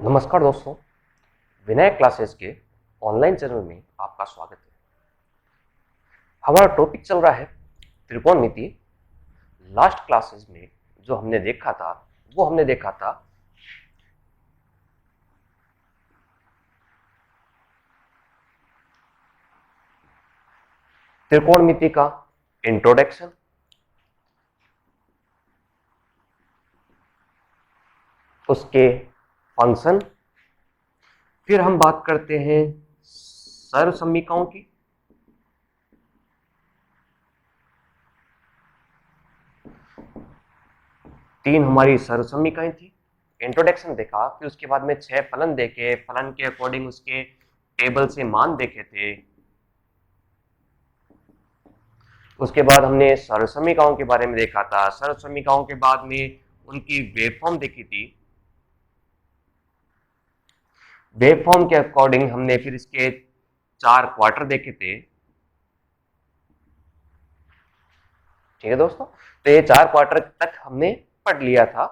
नमस्कार दोस्तों, विनायक क्लासेस के ऑनलाइन चैनल में आपका स्वागत है। हमारा टॉपिक चल रहा है त्रिकोणमिति। लास्ट क्लासेस में जो हमने देखा था वो हमने देखा था त्रिकोणमिति का इंट्रोडक्शन, उसके फंक्शन, फिर हम बात करते हैं सर्वसमीकाओं की, तीन हमारी सर्वसमीकाएं थी। इंट्रोडक्शन देखा, फिर उसके बाद में 6 फलन देखे, फलन के अकॉर्डिंग उसके टेबल से मान देखे थे। उसके बाद हमने सर्वसमीकाओं के बारे में देखा था। सर्वसमीकाओं के बाद में उनकी वेवफॉर्म देखी थी। वेवफॉर्म के अकॉर्डिंग हमने फिर इसके 4 क्वार्टर देखे थे। ठीक है दोस्तों, तो ये 4 क्वार्टर तक हमने पढ़ लिया था।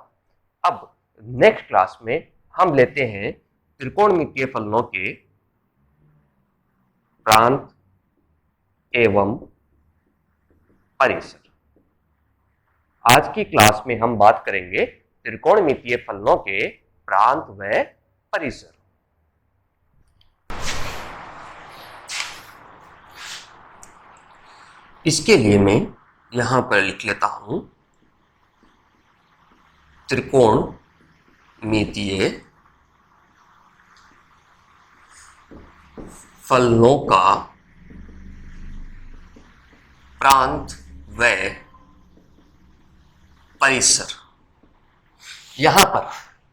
अब नेक्स्ट क्लास में हम लेते हैं त्रिकोणमितीय फलनों के प्रांत एवं परिसर। आज की क्लास में हम बात करेंगे त्रिकोणमितीय फलनों के प्रांत व परिसर। इसके लिए मैं यहां पर लिख लेता हूं त्रिकोणमितीय फलनों का प्रांत व परिसर। यहां पर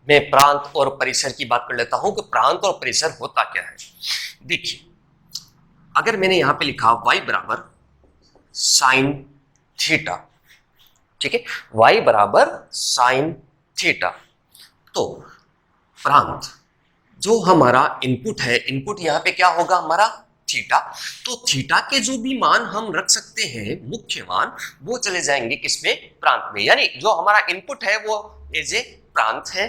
मैं प्रांत और परिसर की बात कर लेता हूं कि प्रांत और परिसर होता क्या है। देखिए, अगर मैंने यहां पे लिखा y बराबर साइन थीटा, ठीक है, y बराबर साइन थीटा, तो प्रांत जो हमारा इनपुट है, इनपुट यहां पे क्या होगा हमारा थीटा, तो थीटा के जो भी मान हम रख सकते हैं मुख्य मान, वो चले जाएंगे किसमें, प्रांत में। यानी जो हमारा इनपुट है वो एज ए प्रांत है।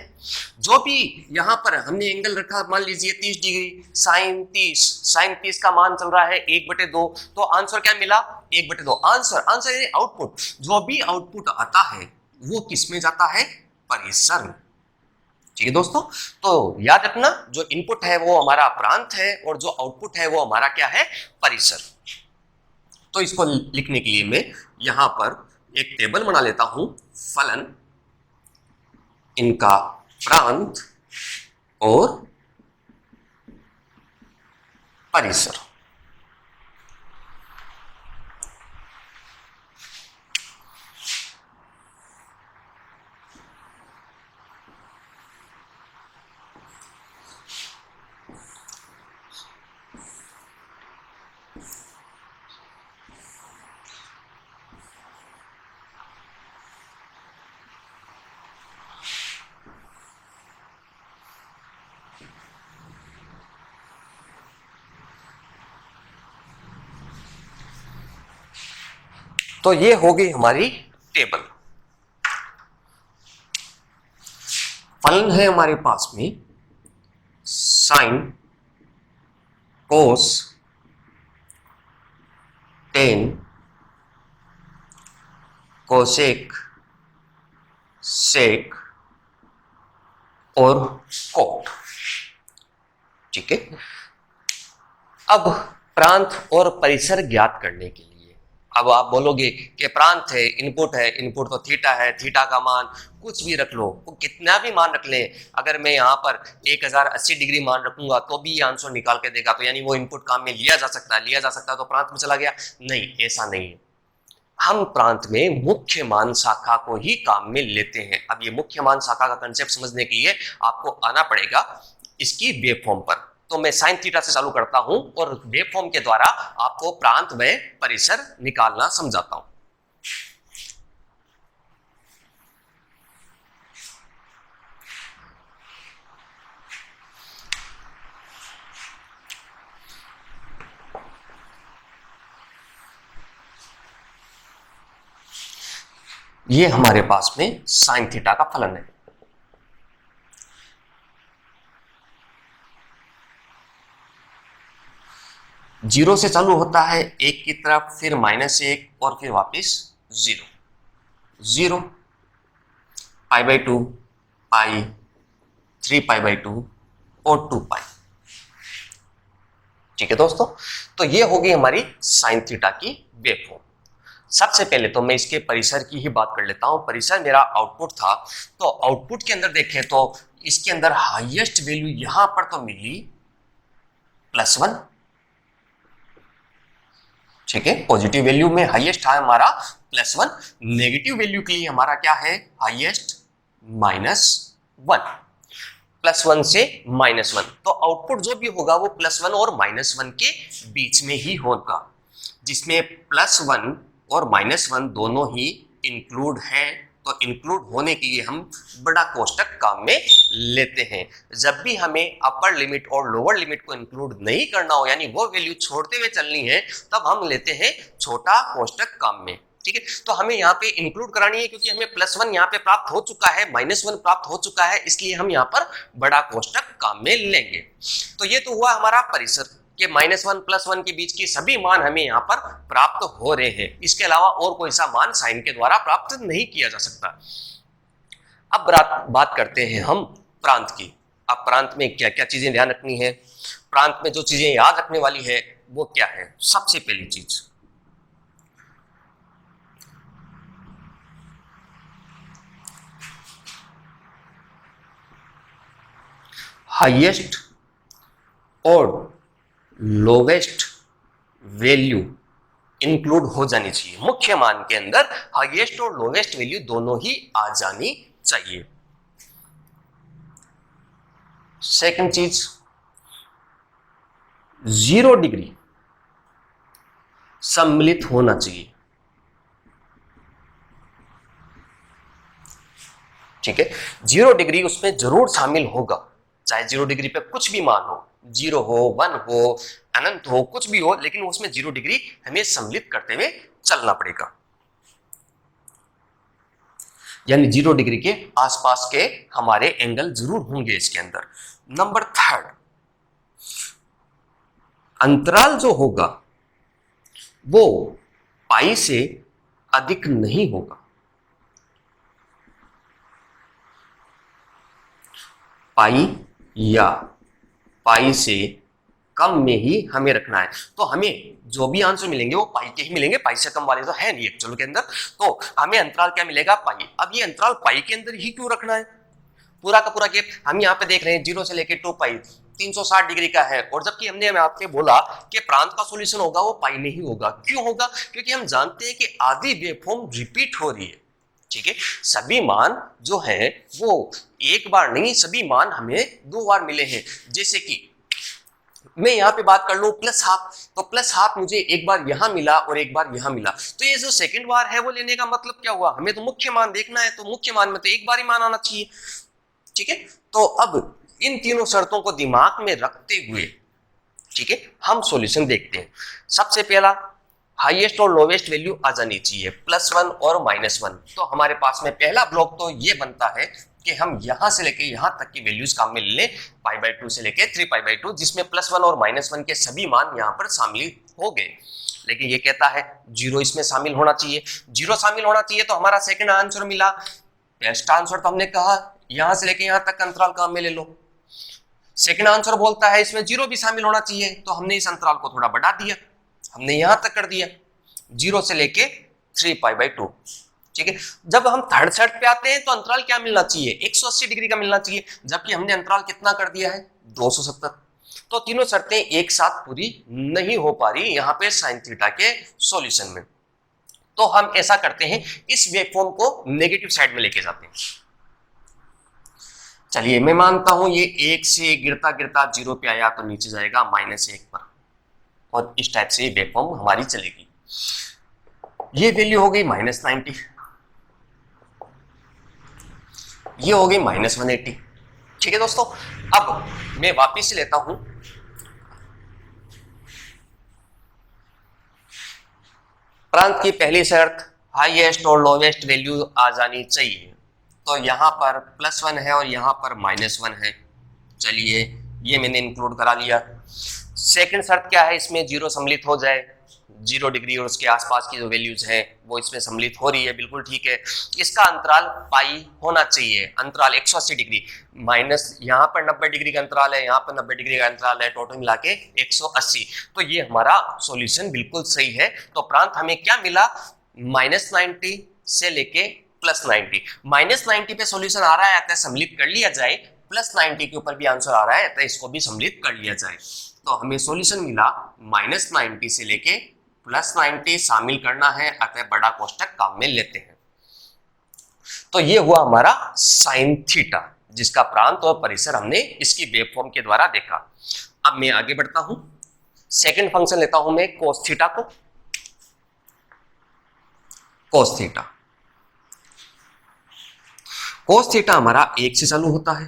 जो भी यहां पर हमने एंगल रखा, मान लीजिए 30 डिग्री, साइन 30 का मान चल रहा है 1/2, तो आंसर क्या मिला 1/2। आंसर यानी आउटपुट, जो भी आउटपुट आता है वो किसमें जाता है, परिसर में। ठीक है दोस्तों, तो याद रखना जो इनपुट है वो हमारा प्रांत है और जो आउटपुट है वो हमारा क्या है, परिसर। तो इसको लिखने के लिए मैं यहां पर एक टेबल बना लेता हूं, फलन, इनका प्रांत और परिसर। तो ये हो गई हमारी टेबल। फलन है हमारे पास में साइन, कोस, टेन, कोसेक, सेक और कोट। ठीक है, अब प्रांत और परिसर ज्ञात करने के लिए, अब आप बोलोगे कि प्रांत है, इनपुट तो थीटा है, थीटा का मान कुछ भी रख लो, वो कितना भी मान रख ले। अगर मैं यहाँ पर 1080 डिग्री मान रखूंगा तो भी ये आंसर निकाल के देगा, तो यानी वो इनपुट काम में लिया जा सकता है तो प्रांत में चला गया। नहीं, ऐसा नहीं है। हम प्रांत में मुख्य मान शाखा को ही काम में लेते हैं। अब ये मुख्य मान शाखा का कंसेप्ट समझने के लिए आपको आना पड़ेगा इसकी वेव फॉर्म पर। तो मैं साइन थीटा से चालू करता हूं और वेव फॉर्म के द्वारा आपको प्रांत व परिसर निकालना समझाता हूं। ये हमारे पास में साइन थीटा का फलन है। जीरो से चालू होता है एक की तरफ, फिर -1 और फिर वापस जीरो। जीरो, π/2, पाई, 3π/2 और 2π। ठीक है दोस्तों, तो ये हो गई हमारी साइन थीटा की वेवफॉर्म। सबसे पहले तो मैं इसके परिसर की ही बात कर लेता हूं। परिसर मेरा आउटपुट था, तो आउटपुट के अंदर देखें तो इसके अंदर हाईएस्ट वैल्यू यहां पर तो मिली +1। ठीक है, पॉजिटिव वैल्यू में हाईएस्ट है हमारा +1, नेगेटिव वैल्यू के लिए हमारा क्या है हाईएस्ट -1, +1 से -1। तो आउटपुट जो भी होगा वो +1 और -1 के बीच में ही होगा, जिसमें +1 और -1 दोनों ही इंक्लूड है। तो इंक्लूड होने के लिए हम बड़ा कोष्टक काम में लेते हैं। जब भी हमें अपर लिमिट और लोअर लिमिट को इंक्लूड नहीं करना हो, यानी वो वैल्यू छोड़ते हुए चलनी है, तब हम लेते हैं छोटा कोष्टक काम में। ठीक है, तो हमें यहाँ पे इंक्लूड करानी है, क्योंकि हमें +1 यहाँ पे प्राप्त हो चुका है, -1 प्राप्त हो चुका है, इसलिए हम यहाँ पर बड़ा कोष्टक काम में लेंगे। तो ये तो हुआ हमारा परिसर के -1 +1 के बीच की सभी मान हमें यहाँ पर प्राप्त हो रहे हैं। इसके अलावा और कोई सा मान साइन के द्वारा प्राप्त नहीं किया जा सकता। अब बात करते हैं हम प्रांत की। अब प्रांत में क्या क्या चीजें ध्यान रखनी है, प्रांत में जो चीजें याद रखने वाली है वो क्या है। सबसे पहली चीज, हाईएस्ट और लोवेस्ट वैल्यू इंक्लूड हो जानी चाहिए। मुख्य मान के अंदर हाईएस्ट और लोवेस्ट वैल्यू दोनों ही आ जानी चाहिए। सेकंड चीज, 0 डिग्री सम्मिलित होना चाहिए। ठीक है, 0 डिग्री उसमें जरूर शामिल होगा, चाहे 0 डिग्री पे कुछ भी मान हो, 0 हो, 1 हो, अनंत हो, कुछ भी हो, लेकिन उसमें 0 डिग्री हमें सम्मिलित करते हुए चलना पड़ेगा। यानी 0 डिग्री के आसपास के हमारे एंगल जरूर होंगे इसके अंदर। नंबर 3, अंतराल जो होगा वो पाई से अधिक नहीं होगा। पाई या पाई से कम में ही हमें रखना है। तो हमें जो भी आंसर मिलेंगे वो पाई के ही मिलेंगे, पाई से कम वाले तो है नहीं एक्चुअल के अंदर। तो हमें अंतराल क्या मिलेगा, पाई। अब ये अंतराल पाई के अंदर ही क्यों रखना है, पूरा का पूरा गैप हम यहाँ पे देख रहे हैं 0 से लेके 2π 360 डिग्री का है, और जबकि हमने आपसे बोला कि प्रांत का सॉल्यूशन होगा वो पाई नहीं होगा। क्यों होगा, क्योंकि हम जानते हैं कि आधी वेवफॉर्म रिपीट हो रही है। ठीक है, सभी मान जो है वो एक बार नहीं, सभी मान हमें 2 बार मिले हैं। जैसे कि मैं यहाँ पे बात कर लूं +½ तो +½ मुझे एक बार यहां मिला और एक बार यहां मिला, तो ये जो सेकंड बार है वो लेने का मतलब क्या हुआ, हमें तो मुख्य मान देखना है, तो मुख्य मान में तो एक बार ही मान आना चाहिए। ठीक है, तो अब इन तीनों शर्तों को दिमाग में रखते हुए, ठीक है, हम सॉल्यूशन देखते हैं। सबसे पहला, हाईएस्ट और लोवेस्ट वैल्यू आ जानी चाहिए, +1 और -1। तो हमारे पास में पहला ब्लॉक तो ये बनता है कि हम यहां से लेके यहां तक की वैल्यूज काम में ले लें, π/2 से लेके 3π/2, जिसमें +1 और -1 के सभी मान यहां पर शामिल हो गए। लेकिन ये कहता है 0 इसमें शामिल होना चाहिए। 0 शामिल होना चाहिए तो हमारा सेकंड आंसर मिला। बेस्ट आंसर तो हमने कहा यहां से लेके यहां तक का अंतराल काम में ले लो। सेकंड आंसर बोलता है इसमें 0 भी शामिल होना चाहिए, तो हमने इस अंतराल को थोड़ा बढ़ा दिया, हमने यहां तक कर दिया 0 से लेके 3π/2। ठीक है, जब हम थर्ड शर्त पे आते हैं तो अंतराल क्या मिलना चाहिए, 180 डिग्री का मिलना चाहिए, जबकि हमने अंतराल कितना कर दिया है, 270। तो तीनों शर्तें एक साथ पूरी नहीं हो पा रही यहां पे साइन थीटा के सॉल्यूशन में। तो हम ऐसा करते हैं, इस वेवफॉर्म को नेगेटिव साइड में लेके जाते हैं। चलिए, मैं मानता हूं ये 1 से गिरता गिरता 0 पे आया तो नीचे जाएगा -1 पर, और इस टाइप से वेवफॉर्म हमारी चलेगी। ये वैल्यू हो गई -90, ये हो गई -180। ठीक है दोस्तों, अब मैं वापिस लेता हूं प्रांत की पहली शर्त, हाईएस्ट और लोवेस्ट वैल्यू आ जानी चाहिए। तो यहां पर +1 है और यहां पर -1 है। चलिए, ये मैंने इंक्लूड करा लिया। सेकंड शर्त क्या है, इसमें जीरो सम्मिलित हो जाए, 0 डिग्री और उसके आसपास की जो वैल्यूज हैं वो इसमें सम्मिलित हो रही है, बिल्कुल ठीक है। इसका अंतराल पाई होना चाहिए, अंतराल 180 डिग्री, माइनस यहाँ पर 90 डिग्री का अंतराल है, यहाँ पर 90 डिग्री का अंतराल है, टोटल मिला के 180। तो ये हमारा सॉल्यूशन बिल्कुल सही है। तो प्रांत हमें क्या मिला, -90 से लेके +90। -90 पे सॉल्यूशन आ रहा है अतः सम्मिलित कर लिया जाए, +90 के ऊपर भी आंसर आ रहा है अतः इसको भी सम्मिलित कर लिया जाए। तो हमें सॉल्यूशन मिला -90 से लेके +90, शामिल करना है अतः बड़ा कोष्टक काम में लेते हैं। तो ये हुआ हमारा साइन थीटा, जिसका प्रांत और परिसर हमने इसकी वेव फॉर्म के द्वारा देखा। अब मैं आगे बढ़ता हूं, सेकंड फंक्शन लेता हूं मैं कोस थीटा को। कोस थीटा, कोस थीटा हमारा 1 से चालू होता है,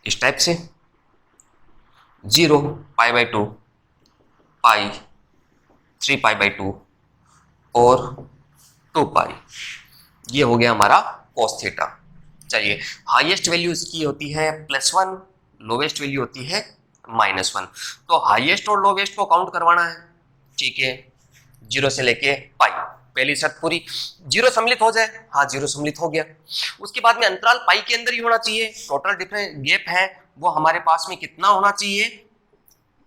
इस टाइप से 0 π/2 पाई 3 π/2 और 2 पाई, ये हो गया हमारा कोस थीटा। चलिए, हाईएस्ट वैल्यू इसकी होती है +1, लोवेस्ट वैल्यू होती है -1। तो हाईएस्ट और लोवेस्ट को काउंट करवाना है, ठीक है, 0 से लेके पाई। पहली शर्त पूरी, 0 सम्मिलित हो जाए, हाँ 0 सम्मिलित हो गया। उसके बाद में अंतराल पाई के अंदर ही होना चाहिए, टोटल डिफरेंस गैप है वो हमारे पास में कितना होना चाहिए,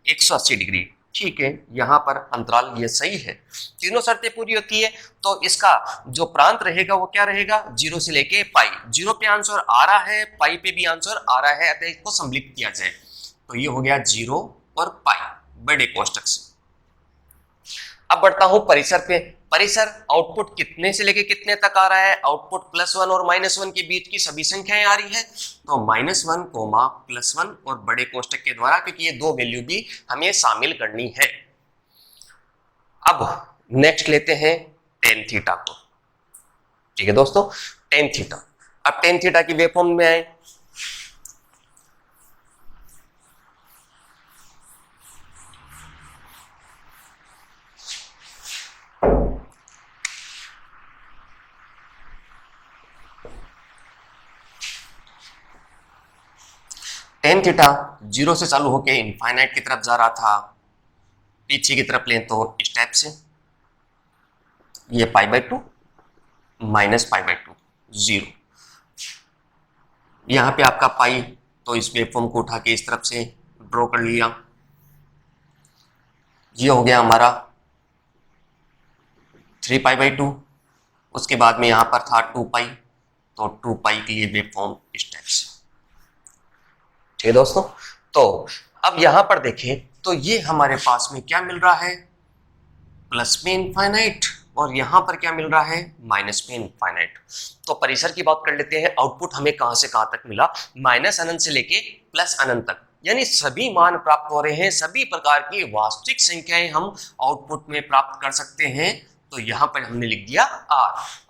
180 डिग्री, ठीक है। यहां पर अंतराल ये सही है, तीनों शर्तें पूरी होती है। तो इसका जो प्रांत रहेगा वो क्या रहेगा, 0 से लेके पाई। 0 पे आंसर आ रहा है, पाई पे भी आंसर आ रहा है, अतः इसको सम्मिलित किया जाए। तो ये हो गया 0 और पाई, बड़े कोष्टक से। अब बढ़ता हूं परिसर पे। परिसर आउटपुट कितने से लेके कितने तक आ रहा है, आउटपुट +1 और -1 के बीच की सभी संख्याएं आ रही है। तो -1, +1 और बड़े कोष्टक के द्वारा, क्योंकि ये दो वैल्यू भी हमें शामिल करनी है। अब नेक्स्ट लेते हैं टेन थीटा को, ठीक है दोस्तों, टेन थीटा। अब टेन थीटा की वेव फॉर्म में आए, टेन थीटा 0 से चालू होके इनफाइनाइट की तरफ जा रहा था, पीछे की तरफ लें तो इस टाइप से, ये π/2 -π/2 0। यहां पे आपका पाई, तो इस वेवफॉर्म को उठा के इस तरफ से ड्रॉ कर लिया, ये हो गया हमारा 3 π/2। उसके बाद में यहां पर था 2 पाई, तो 2 पाई के लिए वेवफॉर्म इस टाइप से, ठीक है दोस्तों। तो अब यहां पर देखें तो ये हमारे पास में क्या मिल रहा है, प्लस में इनफाइनाइट, और यहां पर क्या मिल रहा है, माइनस में इनफाइनाइट। तो परिसर की बात कर लेते हैं। आउटपुट हमें कहां से कहां तक मिला, -अनंत से लेके +अनंत तक, यानी सभी मान प्राप्त हो रहे हैं, सभी प्रकार की वास्तविक संख्याएं हम आउटपुट में प्राप्त कर सकते हैं। तो यहां पर हमने लिख दिया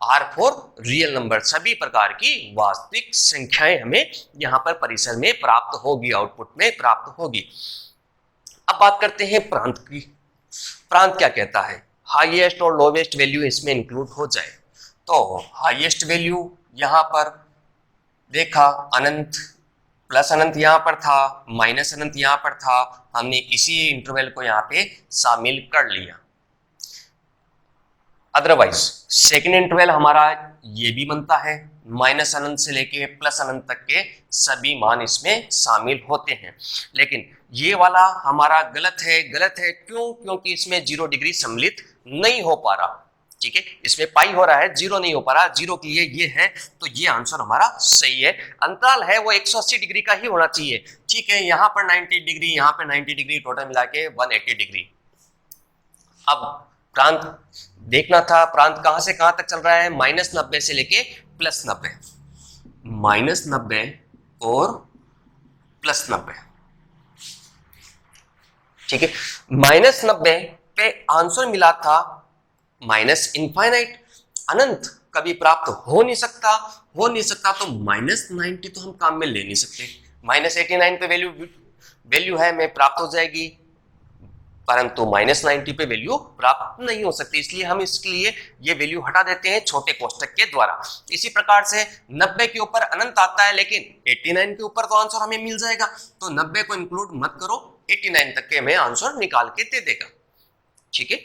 R फॉर रियल नंबर, सभी प्रकार की वास्तविक संख्याएं हमें यहां पर परिसर में प्राप्त होगी, आउटपुट में प्राप्त होगी। अब बात करते हैं प्रांत की। प्रांत क्या कहता है, हाईएस्ट और लोवेस्ट वैल्यू इसमें इंक्लूड हो जाए। तो हाईएस्ट वैल्यू यहां पर देखा, अनंत प्लस अनंत यहां पर था, माइनस अनंत यहां पर था, हमने इसी इंटरवल को यहां पे शामिल कर लिया। अदरवाइज सेकेंड इंटरवल हमारा ये भी बनता है, माइनस अनंत से लेके प्लस अनंत तक के सभी मान इसमें शामिल होते हैं। लेकिन ये वाला हमारा गलत है। गलत है क्यों, क्योंकि इसमें 0 डिग्री सम्मिलित नहीं हो पा रहा, ठीक है, इसमें पाई हो रहा है, 0 नहीं हो पा रहा, 0 के लिए ये है, तो ये आंसर हमारा सही है। अंतराल है वो 180 डिग्री का ही होना चाहिए, ठीक है, यहाँ पर 90 डिग्री, यहाँ पर 90 डिग्री, टोटल मिला के 180 डिग्री। अब प्रांत देखना था, प्रांत कहां से कहां तक चल रहा है, -90 से लेके +90, -90 और +90, ठीक है। -90 पे आंसर मिला था माइनस इनफाइनाइट, अनंत कभी प्राप्त हो नहीं सकता, तो -90 तो हम काम में ले नहीं सकते। -89 पे वैल्यू है, में प्राप्त हो जाएगी परंतु -90 पे वैल्यू प्राप्त नहीं हो सकती, इसलिए हम इसके लिए ये वैल्यू हटा देते हैं छोटे कोष्टक के द्वारा। इसी प्रकार से 90 के ऊपर अनंत आता है, लेकिन 89 के ऊपर तो आंसर हमें मिल जाएगा, तो 90 को इंक्लूड मत करो, 89 तक के हमें आंसर निकाल के दे देगा। ठीक है,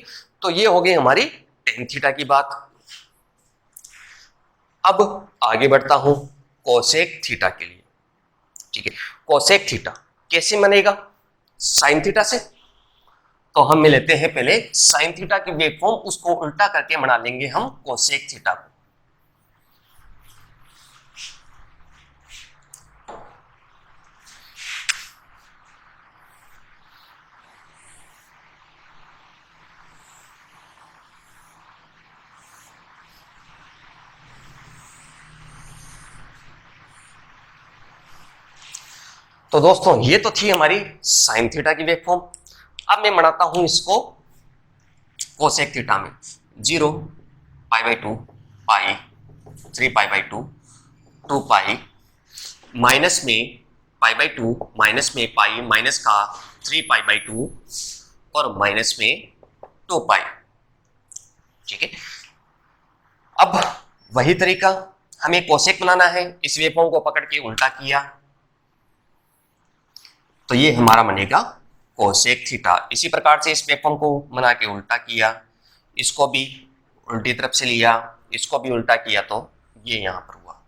तो ये हो गई हमारी tan थीटा की बात। अब आगे बढ़ता हूं कोसेक थीटा के लिए। ठीक है, कोसेक थीटा कैसे बनेगा? साइन थीटा से। तो हम लेते हैं पहले साइन थीटा की वेव फॉर्म, उसको उल्टा करके बना लेंगे हम कोसेक थीटा को। तो दोस्तों ये तो थी हमारी साइन थीटा की वेव फॉर्म। अब मैं बनाता हूं इसको कोसेक थीटा में। 0 π/2 पाई 3 π/2 2 पाई माइनस में π/2 माइनस में पाई माइनस का 3 π/2 और माइनस में 2 पाई। ठीक है, अब वही तरीका हमें कोसेक बनाना है। इस वेवफॉर्म को पकड़ के उल्टा किया तो ये हमारा बनेगा कोसेक थीटा। इसी प्रकार से इस वेवफॉर्म को बना के उल्टा किया, इसको भी उल्टी तरफ से लिया, इसको भी उल्टा किया, तो ये यहां पर हुआ।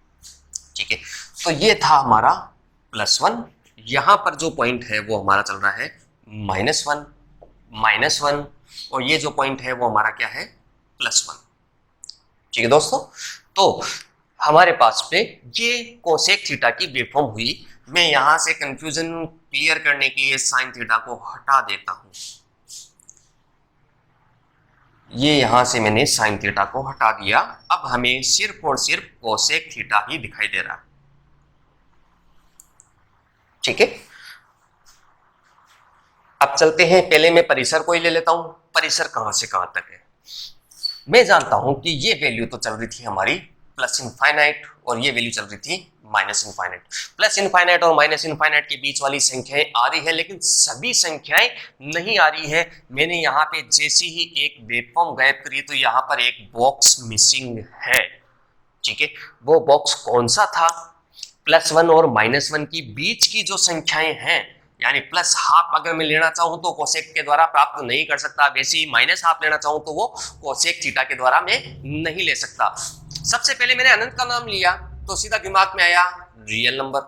ठीक है, तो ये था हमारा +1। यहां पर जो पॉइंट है वो हमारा चल रहा है -1 और ये जो पॉइंट है वो हमारा क्या है +1। ठीक है दोस्तों, तो हमारे पास पे ये कोसेक थीटा की वेवफॉर्म हुई। मैं यहां से कंफ्यूजन क्लियर करने के लिए साइन थीटा को हटा देता हूं। ये यहां से मैंने साइन थीटा को हटा दिया। अब हमें सिर्फ और सिर्फ कोसेक थीटा ही दिखाई दे रहा है। ठीक है, अब चलते हैं, पहले मैं परिसर को ही ले लेता हूं। परिसर कहां से कहां तक है? मैं जानता हूं कि ये वैल्यू तो चल रही थी हमारी +∞ और ये वैल्यू चल रही थी -∞। +∞ और -∞ के बीच वाली संख्याएं आ रही है, लेकिन सभी संख्याएं नहीं आ रही है। मैंने यहाँ पे जैसे ही एक वेवफॉर्म गायब करी तो यहाँ पर एक बॉक्स मिसिंग है। ठीक है, वो बॉक्स कौन सा था? +1 और -1 की बीच की जो संख्याएं हैं, यानी +½ अगर मैं लेना चाहूं तो कोसेक के द्वारा प्राप्त नहीं कर सकता, वैसे ही -½ लेना चाहूं तो वो कोसेक थीटा के द्वारा मैं नहीं ले सकता। सबसे पहले मैंने अनंत का नाम लिया तो सीधा दिमाग में आया रियल नंबर।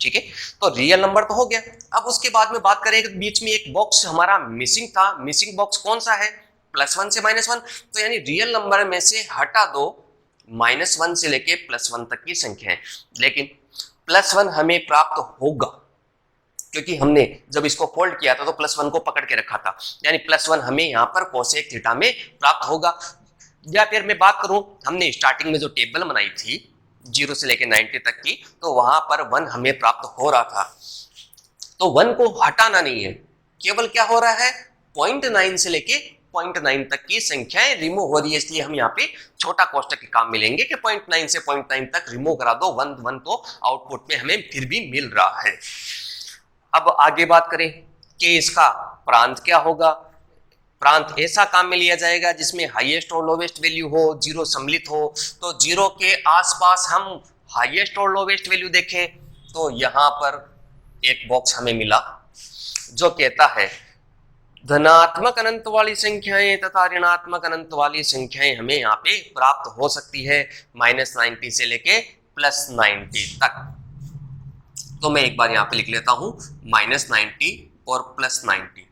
ठीक है, तो रियल नंबर तो हो गया। अब उसके बाद में बात करें, बीच में एक बॉक्स हमारा मिसिंग था। मिसिंग बॉक्स कौन सा है? +1 से -1, तो यानी रियल नंबर में से हटा दो -1 से लेके +1 तक की संख्याएं। लेकिन +1 हमें प्राप्त होगा क्योंकि हमने जब इसको फोल्ड किया था तो +1 को पकड़ के रखा था, यानी +1 हमें यहाँ पर कोसेक थीटा में प्राप्त होगा। या फिर मैं बात करूं, हमने स्टार्टिंग में जो टेबल बनाई थी 0 से लेके 90 तक की, तो वहां पर 1 हमें प्राप्त हो रहा था। तो 1 को हटाना नहीं है, केवल क्या हो रहा है 0.9 से लेके 0.9 तक की संख्याएं रिमूव हो रही है। इसलिए हम यहाँ पे छोटा कोष्टक के काम मिलेंगे कि 0.9 से 0.9 तक रिमूव करा दो। 1 तो आउटपुट में हमें फिर भी मिल रहा है। अब आगे बात करें कि इसका प्रांत क्या होगा। प्रांत ऐसा काम में लिया जाएगा जिसमें हाईएस्ट और लोवेस्ट वैल्यू हो, 0 सम्मिलित हो। तो 0 के आसपास हम हाईएस्ट और लोवेस्ट वैल्यू देखें तो यहाँ पर एक बॉक्स हमें मिला जो कहता है धनात्मक अनंत वाली संख्याएं तथा ऋणात्मक अनंत वाली संख्याएं हमें यहाँ पे प्राप्त हो सकती है -90 से लेके +90 तक। तो मैं एक बार यहाँ पे लिख लेता हूं -90 और +90।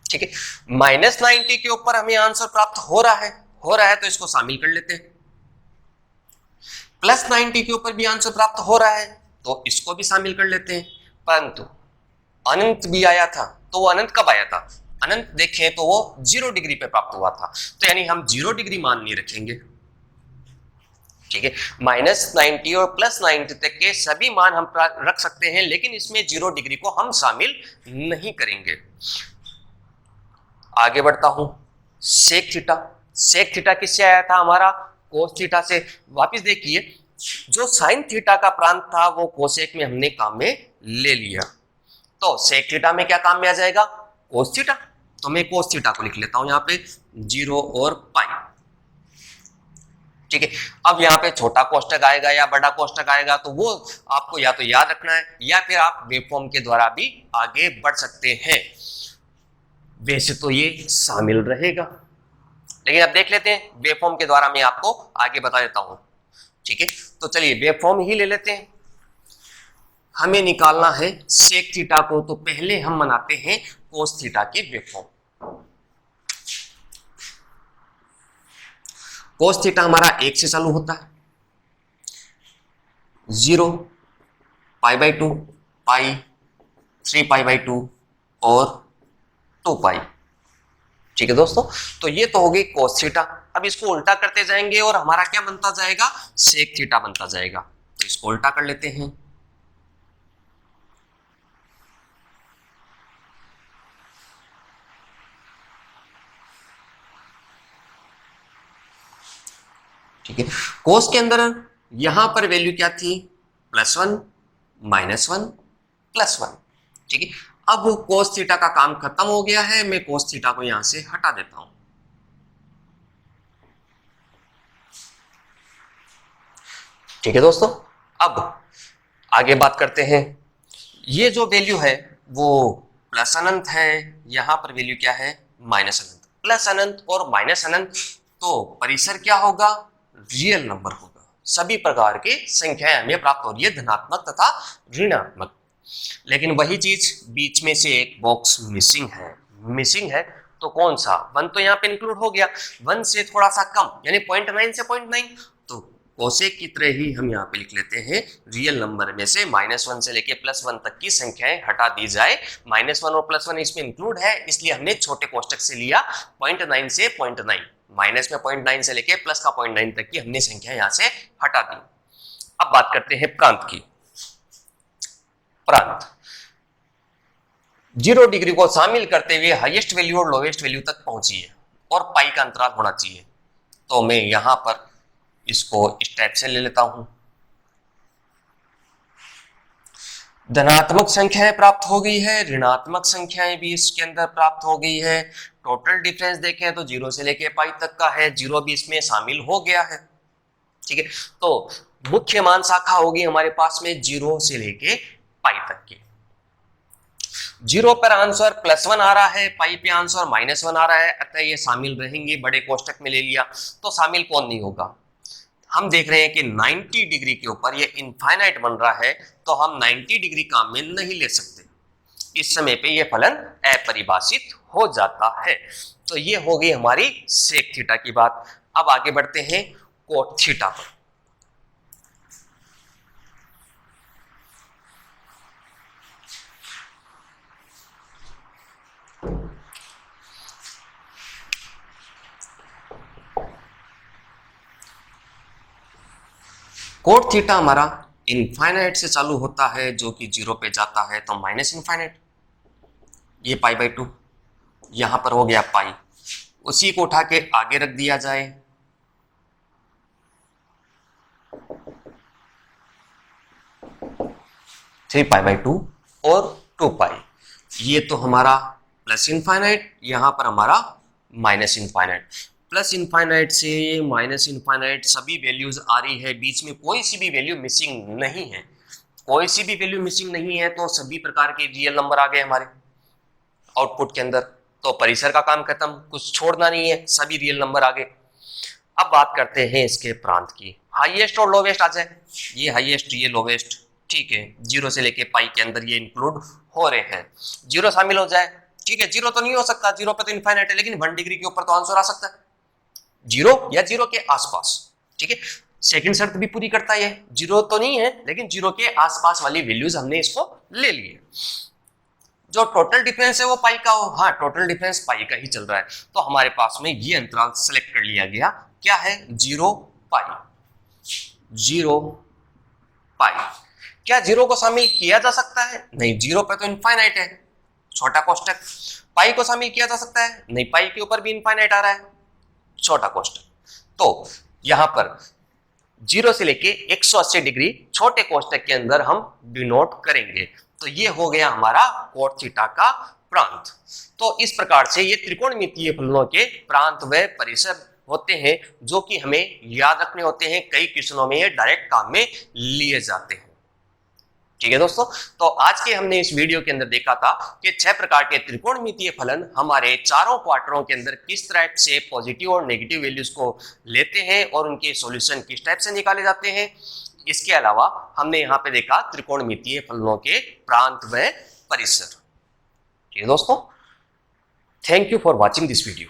ठीक है, -90 के ऊपर हमें आंसर प्राप्त हो रहा है तो इसको शामिल कर लेते हैं। +90 के ऊपर भी आंसर प्राप्त हो रहा है तो इसको भी शामिल कर लेते हैं। परंतु अनंत भी आया था, तो वो अनंत कब आया था? अनंत देखें तो वो 0 डिग्री पे प्राप्त हुआ था, तो यानी हम 0 डिग्री मान नहीं रखेंगे। ठीक है, -90 और +90 तक के सभी मान हम रख सकते हैं, लेकिन इसमें 0 डिग्री को हम शामिल नहीं करेंगे। आगे बढ़ता हूं, सेक थीटा। सेक थीटा किससे आया था? हमारा कोस थीटा से। वापस देखिए, जो साइन थीटा का प्रांत था वो कोसेक में हमने काम में ले लिया, तो सेक थीटा में क्या काम में आ जाएगा? कोस थीटा, तो मैं कोस थीटा को लिख लेता हूं यहां पे 0 और पाई। ठीक है, अब यहाँ पे छोटा कोष्टक आएगा या बड़ा कोष्टक आएगा तो वो आपको या तो याद रखना है या फिर आप वेवफॉर्म के द्वारा भी आगे बढ़ सकते हैं। वैसे तो ये शामिल रहेगा, लेकिन अब देख लेते हैं वेवफॉर्म के द्वारा मैं आपको आगे बता देता हूं। ठीक है, तो चलिए वेवफॉर्म ही ले लेते हैं। हमें निकालना है सेक थीटा को, तो पहले हम बनाते हैं कोस थीटा की वेवफॉर्म। कोस थीटा हमारा 1 से चालू होता है, 0, π/2, पाई, 3π/2 और 2 पाई। ठीक है दोस्तों, तो ये तो हो गई कोस थीटा। अब इसको उल्टा करते जाएंगे और हमारा क्या बनता जाएगा, सेक थीटा बनता जाएगा। तो इसको उल्टा कर लेते हैं। ठीक है, कोस के अंदर यहां पर वैल्यू क्या थी, +1, -1, +1। ठीक है, अब कोस थीटा का काम खत्म हो गया है, मैं कोस थीटा को यहां से हटा देता हूं। ठीक है दोस्तों, अब आगे बात करते हैं। ये जो वैल्यू है वो प्लस अनंत है, यहां पर वैल्यू क्या है, माइनस अनंत। प्लस अनंत और माइनस अनंत, तो परिसर क्या होगा, रियल नंबर होगा। सभी प्रकार की संख्याएं हमें प्राप्त हो रही है, धनात्मक तथा ऋणात्मक। लेकिन वही चीज बीच में से एक बॉक्स मिसिंग है। तो कौन सा, 1 तो यहाँ पे इंक्लूड हो गया, 1 से थोड़ा सा कम यानी 0.9 से 0.9, तो कोसेक की तरह ही हम यहाँ पे लिख लेते हैं रियल नंबर में से -1 से लेके +1 तक की संख्याएं हटा दी जाए। -1 और +1 इसमें इंक्लूड है, इसलिए हमने छोटे कोष्टक से लिया 0.9 से 0.9, माइनस में 0.9 से लेके प्लस का 0.9 तक की हमने संख्या यहाँ से हटा दी। अब बात करते हैं प्रांत की। प्रांत 0 डिग्री को शामिल करते हुए हाईएस्ट वैल्यू और लोवेस्ट वैल्यू तक पहुंची है और पाई का अंतराल होना चाहिए। तो मैं यहां पर इसको स्टेप से ले लेता हूं। धनात्मक संख्याएं प्राप्त हो गई है, ऋणात्मक संख्याएं भी इसके अंदर प्राप्त हो गई है। टोटल डिफरेंस देखें तो 0 से लेके पाई तक का है, 0 भी इसमें शामिल हो गया है। ठीक है, तो मुख्य मान शाखा होगी हमारे पास में 0 से लेके पाई तक की। 0 पर आंसर +1 आ रहा है, पाई पे आंसर -1 आ रहा है, अतः ये शामिल रहेंगे। बड़े कोष्टक में ले लिया तो शामिल कौन नहीं होगा। हम देख रहे हैं कि 90 डिग्री के ऊपर ये इनफाइनाइट बन रहा है, तो हम 90 डिग्री काम में नहीं ले सकते। इस समय पे ये फलन अपरिभाषित हो जाता है। तो ये हो गई हमारी सेक थीटा की बात। अब आगे बढ़ते हैं कोट थीटा पर। कोट थीटा हमारा इनफाइनाइट से चालू होता है, जो कि 0 पे जाता है तो माइनस इनफाइनाइट। ये π/2 यहां पर हो गया पाई, उसी को उठा के आगे रख दिया जाए। थ्री π/2 और 2 पाई, ये तो हमारा प्लस इनफाइनाइट, यहां पर हमारा माइनस इनफाइनाइट। प्लस इनफाइनाइट से माइनस इनफाइनाइट सभी वैल्यूज आ रही है, बीच में कोई सी भी वैल्यू मिसिंग नहीं है। कोई सी भी वैल्यू मिसिंग नहीं है तो सभी प्रकार के रियल नंबर आ गए हमारे आउटपुट के अंदर। तो परिसर का काम खत्म, कुछ छोड़ना नहीं है, सभी रियल नंबर आ गए। अब बात करते हैं इसके प्रांत की। हाईएस्ट और लोवेस्ट आ जाए, ये हाईएस्ट ये लोवेस्ट। ठीक है, 0 से लेके पाई के अंदर ये इंक्लूड हो रहे हैं। 0 शामिल हो जाए, ठीक है, 0 तो नहीं हो सकता, 0 पे तो इनफाइनाइट है, लेकिन 1 डिग्री के ऊपर तो आंसर आ सकता है 0 या 0 के आसपास। ठीक है, सेकंड शर्त भी पूरी करता है, 0 तो नहीं है लेकिन 0 के आसपास वाली वैल्यूज हमने इसको ले लिए। जो टोटल डिफरेंस है वो पाई का हो, हाँ टोटल डिफरेंस पाई का ही चल रहा है, तो हमारे पास में ये अंतराल सेलेक्ट कर लिया गया। क्या है, 0 पाई। 0 पाई, क्या 0 को शामिल किया जा सकता है, नहीं, 0 पे तो इनफाइनाइट है, छोटा कोष्टक। पाई को शामिल किया जा सकता है, नहीं, पाई के ऊपर भी इनफाइनाइट आ रहा है, छोटा कोष्टक। तो यहां पर 0 से लेके 180 डिग्री छोटे कोष्टक के अंदर हम डिनोट करेंगे। तो ये हो गया हमारा कोट थीटा का प्रांत। तो इस प्रकार से ये त्रिकोणमितीय फलनों के प्रांत व परिसर होते हैं जो कि हमें याद रखने होते हैं। कई क्वेश्चनों में ये डायरेक्ट काम में लिए जाते हैं। ठीक है दोस्तों, तो आज के हमने इस वीडियो के अंदर देखा था कि 6 प्रकार के त्रिकोणमितीय फलन हमारे चारों क्वार्टरों के अंदर किस टाइप से पॉजिटिव और नेगेटिव वैल्यूज को लेते हैं और उनके सॉल्यूशन किस टाइप से निकाले जाते हैं। इसके अलावा हमने यहाँ पे देखा त्रिकोणमितीय फलनों के प्रांत व परिसर। ठीक है दोस्तों, thank you for watching this video.